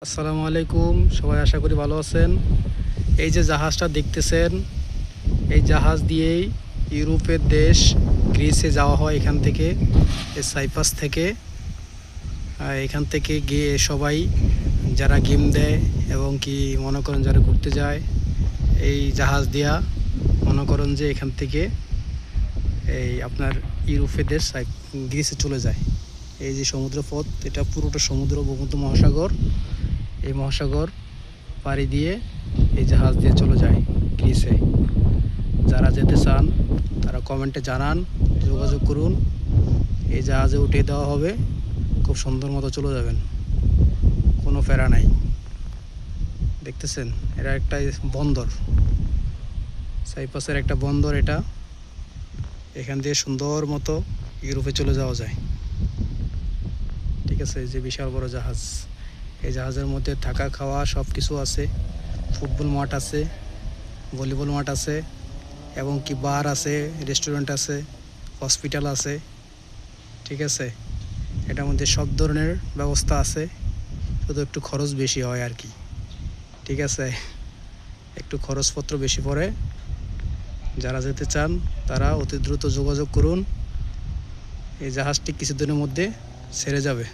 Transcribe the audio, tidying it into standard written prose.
আসসালামু আলাইকুম, সবাই আশা করি ভালো আছেন। এই যে জাহাজটা দেখতেছেন, এই জাহাজ দিয়েই ইউরোপের দেশ গ্রিসে যাওয়া হয়। এখান থেকে সাইপ্রাস থেকে এখান থেকে গিয়ে সবাই যারা গেম দেয় এবং কি মনে করেন যারা ঘুরতে যায় এই জাহাজ দিয়া মনে করেন যে এখান থেকে এই আপনার ইউরোপের দেশ গ্রিসে চলে যায়। এই যে সমুদ্রপথ, এটা পুরোটা সমুদ্র ভূমধ্য মহাসাগর। এই মহাসাগর পাড়ি দিয়ে এই জাহাজ দিয়ে চলে যায় গ্রিসে। যারা যেতে চান তারা কমেন্টে জানান, যোগাযোগ করুন। এই জাহাজে উঠিয়ে দেওয়া হবে, খুব সুন্দর মতো চলে যাবেন, কোনো ফেরা নাই। দেখতেছেন, এটা একটা বন্দর, সাইপ্রাসের একটা বন্দর এটা। এখান দিয়ে সুন্দর মতো ইউরোপে চলে যাওয়া যায়। ঠিক আছে, এই যে বিশাল বড় জাহাজ। এই জাহাজের মধ্যে থাকা খাওয়া সব কিছু আছে। ফুটবল মাঠ আছে, ভলিবল মাঠ আছে, এবং কি বার আছে, রেস্টুরেন্ট আছে, হসপিটাল আছে। ঠিক আছে, এটার মধ্যে সব ধরনের ব্যবস্থা আছে, শুধু একটু খরচ বেশি হয় আর কি। ঠিক আছে, একটু খরচপত্র বেশি পড়ে। যারা যেতে চান তারা অতি দ্রুত যোগাযোগ করুন। এই জাহাজটি কিছুদিনের মধ্যে ছেড়ে যাবে।